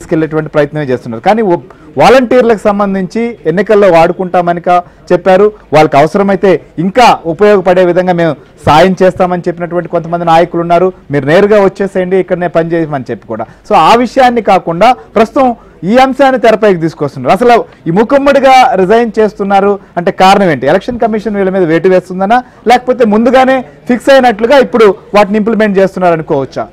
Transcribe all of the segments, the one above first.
తీసుకెళ్లేటువంటి ప్రయత్నం చేస్తున్నారు. కానీ వాలంటీర్లకు సంబంధించి ఎన్నికల్లో వాడుకుంటామని చెప్పారు. వాళ్ళకి అవసరమైతే ఇంకా ఉపయోగపడే విధంగా మేము సాయం చేస్తామని చెప్పినటువంటి కొంతమంది నాయకులు ఉన్నారు. మీరు నేరుగా వచ్చేసేయండి, ఇక్కడనే పనిచేయమని చెప్పి కూడా. సో ఆ విషయాన్ని కాకుండా ప్రస్తుతం ఈ అంశాన్ని తెరపైకి తీసుకొస్తున్నారు. అసలు ఈ ముఖమ్మడిగా రిజైన్ చేస్తున్నారు అంటే కారణం ఏంటి? ఎలక్షన్ కమిషన్ వీళ్ళ మీద వేటు వేస్తుందనా, లేకపోతే ముందుగానే ఫిక్స్ అయినట్లుగా ఇప్పుడు వాటిని ఇంప్లిమెంట్ చేస్తున్నారు అనుకోవచ్చా?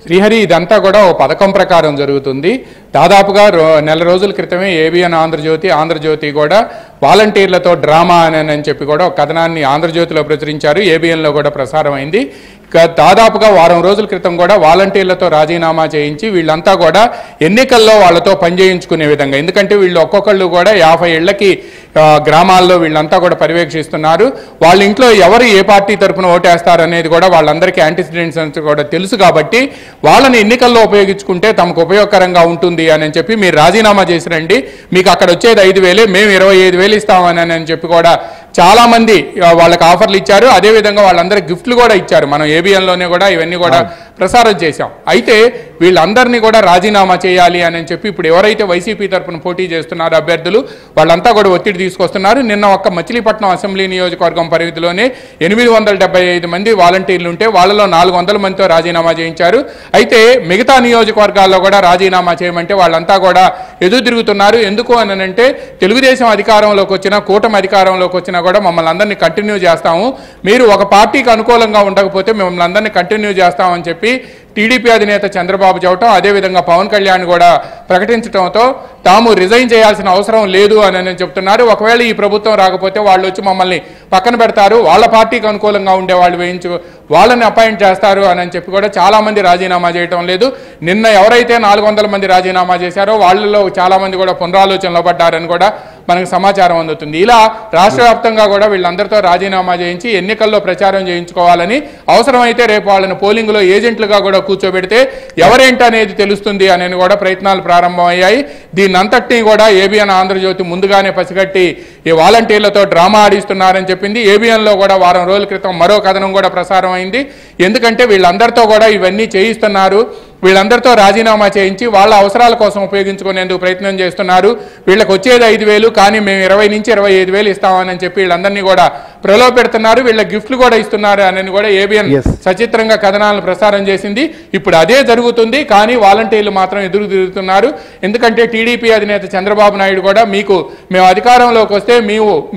శ్రీహరి, ఇదంతా కూడా ఓ పథకం ప్రకారం జరుగుతుంది. దాదాపుగా నెల రోజుల క్రితమే ఏబిఎన్ ఆంధ్రజ్యోతి కూడా వాలంటీర్లతో డ్రామా అని చెప్పి కూడా ఒక కథనాన్ని ఆంధ్రజ్యోతిలో ప్రచురించారు. ఏబిఎన్లో కూడా ప్రసారం అయింది. దాదాపుగా వారం రోజుల క్రితం కూడా వాలంటీర్లతో రాజీనామా చేయించి వీళ్ళంతా కూడా ఎన్నికల్లో వాళ్ళతో పనిచేయించుకునే విధంగా, ఎందుకంటే వీళ్ళు ఒక్కొక్కళ్ళు కూడా 50 ఏళ్లకి గ్రామాల్లో వీళ్ళంతా కూడా పర్యవేక్షిస్తున్నారు. వాళ్ళ ఇంట్లో ఎవరు ఏ పార్టీ తరఫున ఓటేస్తారు అనేది కూడా వాళ్ళందరికీ యాంటిసిడెంట్స్ కూడా తెలుసు. కాబట్టి వాళ్ళని ఎన్నికల్లో ఉపయోగించుకుంటే తమకు ఉపయోగకరంగా ఉంటుంది అని చెప్పి మీరు రాజీనామా చేసి రండి, మీకు అక్కడ వచ్చేది 5,000, మేము 25,000 ఇస్తామని చెప్పి కూడా చాలా మంది వాళ్ళకి ఆఫర్లు ఇచ్చారు. అదేవిధంగా వాళ్ళందరికీ గిఫ్ట్లు కూడా ఇచ్చారు. మనం ఏబిఎన్లోనే కూడా ఇవన్నీ కూడా ప్రసారం చేశాం. అయితే వీళ్ళందరినీ కూడా రాజీనామా చేయాలి అని చెప్పి ఇప్పుడు ఎవరైతే వైసీపీ తరఫున పోటీ చేస్తున్నారో అభ్యర్థులు వాళ్ళంతా కూడా ఒత్తిడి తీసుకొస్తున్నారు. నిన్న ఒక్క మచిలీపట్నం అసెంబ్లీ నియోజకవర్గం పరిధిలోనే 875 మంది వాలంటీర్లు ఉంటే వాళ్ళలో 400 మందితో రాజీనామా చేయించారు. అయితే మిగతా నియోజకవర్గాల్లో కూడా రాజీనామా చేయమంటే వాళ్ళంతా కూడా ఎదురు తిరుగుతున్నారు. ఎందుకు అని అంటే తెలుగుదేశం అధికారంలోకి వచ్చినా, కూటమి అధికారంలోకి వచ్చినా కూడా మమ్మల్ని అందరినీ కంటిన్యూ చేస్తాము, మీరు ఒక పార్టీకి అనుకూలంగా ఉండకపోతే మిమ్మల్ని అందరినీ కంటిన్యూ చేస్తామని చెప్పి టీడీపీ అధినేత చంద్రబాబు చెప్పడం, అదేవిధంగా పవన్ కళ్యాణ్ కూడా ప్రకటించడంతో తాము రిజైన్ చేయాల్సిన అవసరం లేదు అని చెప్తున్నారు. ఒకవేళ ఈ ప్రభుత్వం రాకపోతే వాళ్ళు వచ్చి మమ్మల్ని పక్కన పెడతారు, వాళ్ళ పార్టీకి అనుకూలంగా ఉండే వాళ్ళు వాళ్ళని అపాయింట్ చేస్తారు అని చెప్పి కూడా చాలామంది రాజీనామా చేయటం లేదు. నిన్న ఎవరైతే 400 మంది రాజీనామా చేశారో వాళ్ళలో చాలామంది కూడా పునరాలోచనలో పడ్డారని కూడా మనకు సమాచారం అందుతుంది. ఇలా రాష్ట్ర వ్యాప్తంగా కూడా వీళ్ళందరితో రాజీనామా చేయించి ఎన్నికల్లో ప్రచారం చేయించుకోవాలని, అవసరమైతే రేపు వాళ్ళని పోలింగ్లో ఏజెంట్లుగా కూడా కూర్చోబెడితే ఎవరేంటనేది తెలుస్తుంది అని కూడా ప్రయత్నాలు ప్రారంభమయ్యాయి. దీన్నంతటినీ కూడా ఏబిఎన్ ఆంధ్రజ్యోతి ముందుగానే పసిగట్టి ఈ వాలంటీర్లతో డ్రామా ఆడిస్తున్నారని చెప్పింది. ఏబిఎన్లో కూడా వారం రోజుల క్రితం మరో కథనం కూడా ప్రసారం అయింది. ఎందుకంటే వీళ్ళందరితో కూడా ఇవన్నీ చేయిస్తున్నారు, వీళ్ళందరితో రాజీనామా చేయించి వాళ్ళ అవసరాల కోసం ఉపయోగించుకునేందుకు ప్రయత్నం చేస్తున్నారు. వీళ్ళకి వచ్చేది 5,000 కానీ మేము 20 నుంచి 25,000 ఇస్తామని చెప్పి వీళ్ళందరినీ కూడా ప్రలోభపెడుతున్నారు. వీళ్ళ గిఫ్ట్లు కూడా ఇస్తున్నారు అని కూడా ఏబిఎన్ సచిత్రంగా కథనాలను ప్రసారం చేసింది. ఇప్పుడు అదే జరుగుతుంది, కానీ వాలంటీర్లు మాత్రం ఎదురు తిరుగుతున్నారు. ఎందుకంటే టీడీపీ అధినేత చంద్రబాబు నాయుడు కూడా మేము అధికారంలోకి వస్తే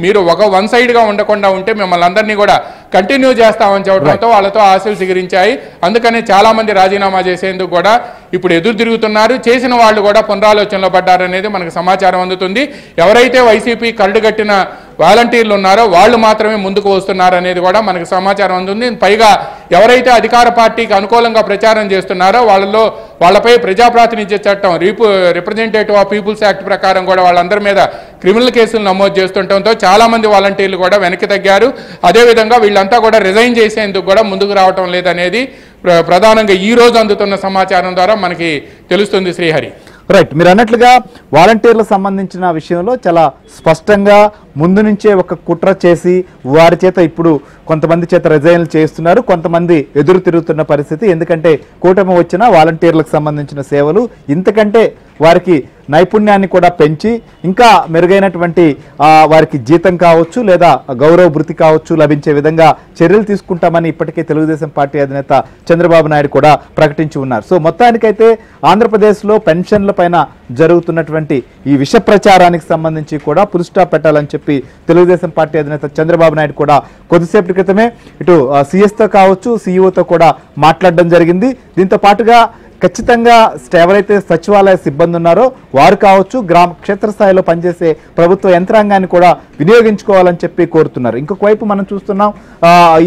మీరు ఒక వన్ సైడ్గా ఉండకుండా ఉంటే మిమ్మల్ని అందరినీ కూడా కంటిన్యూ చేస్తామని చెప్పడంతో వాళ్ళతో ఆశలు సిగిరించాయి. అందుకనే చాలా మంది రాజీనామా చేసేందుకు కూడా ఇప్పుడు ఎదురు తిరుగుతున్నారు. చేసిన వాళ్ళు కూడా పునరాలోచనలో పడ్డారనేది మనకు సమాచారం అందుతుంది. ఎవరైతే వైసీపీ కరడుగట్టిన వాలంటీర్లు ఉన్నారో వాళ్ళు మాత్రమే ముందుకు వస్తున్నారు అనేది కూడా మనకు సమాచారం అందుతుంది. పైగా ఎవరైతే అధికార పార్టీకి అనుకూలంగా ప్రచారం చేస్తున్నారో వాళ్ళపై ప్రజాప్రాతినిధ్య చట్టం రిప్రజెంటేటివ్ ఆఫ్ పీపుల్స్ యాక్ట్ ప్రకారం కూడా వాళ్ళందరి మీద క్రిమినల్ కేసులు నమోదు చేస్తుండటంతో చాలా మంది వాలంటీర్లు కూడా వెనక్కి తగ్గారు. అదేవిధంగా వీళ్ళంతా కూడా రిజైన్ చేసేందుకు కూడా ముందుకు రావటం లేదనేది ప్రధానంగా ఈ రోజు అందుతున్న సమాచారం ద్వారా మనకి తెలుస్తుంది. శ్రీహరి, రైట్, మీరు అన్నట్లుగా వాలంటీర్లకు సంబంధించిన విషయంలో చాలా స్పష్టంగా ముందు నుంచే ఒక కుట్ర చేసి వారి చేత ఇప్పుడు కొంతమంది చేత రిజైన్లు చేస్తున్నారు, కొంతమంది ఎదురు తిరుగుతున్న పరిస్థితి. ఎందుకంటే కూటమి వచ్చిన వాలంటీర్లకు సంబంధించిన సేవలు ఇంతకంటే వారికి నైపుణ్యాన్ని కూడా పెంచి ఇంకా మెరుగైనటువంటి వారికి జీతం కావచ్చు లేదా గౌరవ భృతి కావచ్చు లభించే విధంగా చర్యలు తీసుకుంటామని ఇప్పటికే తెలుగుదేశం పార్టీ అధినేత చంద్రబాబు నాయుడు కూడా ప్రకటించి ఉన్నారు. సో మొత్తానికైతే ఆంధ్రప్రదేశ్లో పెన్షన్ల పైన జరుగుతున్నటువంటి ఈ విష ప్రచారానికి సంబంధించి కూడా ఫుల్ స్టాప్ పెట్టాలని చెప్పి తెలుగుదేశం పార్టీ అధినేత చంద్రబాబు నాయుడు కూడా కొద్దిసేపటి క్రితమే ఇటు సిఎస్తో కావచ్చు సిఇఓతో కూడా మాట్లాడడం జరిగింది. దీంతో పాటుగా ఖచ్చితంగా ఎవరైతే సచివాలయ సిబ్బంది ఉన్నారో వారు కావచ్చు, క్షేత్రస్థాయిలో పనిచేసే ప్రభుత్వ యంత్రాంగాన్ని కూడా వినియోగించుకోవాలని చెప్పి కోరుతున్నారు. ఇంకొక వైపు మనం చూస్తున్నాం,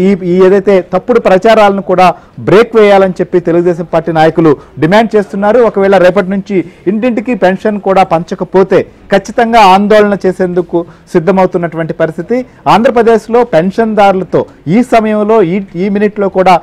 ఈ ఏదైతే తప్పుడు ప్రచారాలను కూడా బ్రేక్ వేయాలని చెప్పి తెలుగుదేశం పార్టీ నాయకులు డిమాండ్ చేస్తున్నారు. ఒకవేళ రేపటి నుంచి ఇంటింటికి పెన్షన్ కూడా పంచకపోతే ఖచ్చితంగా ఆందోళన చేసేందుకు సిద్ధమవుతున్నటువంటి పరిస్థితి. ఆంధ్రప్రదేశ్లో పెన్షన్దారులతో ఈ సమయంలో ఈ మినిట్లో కూడా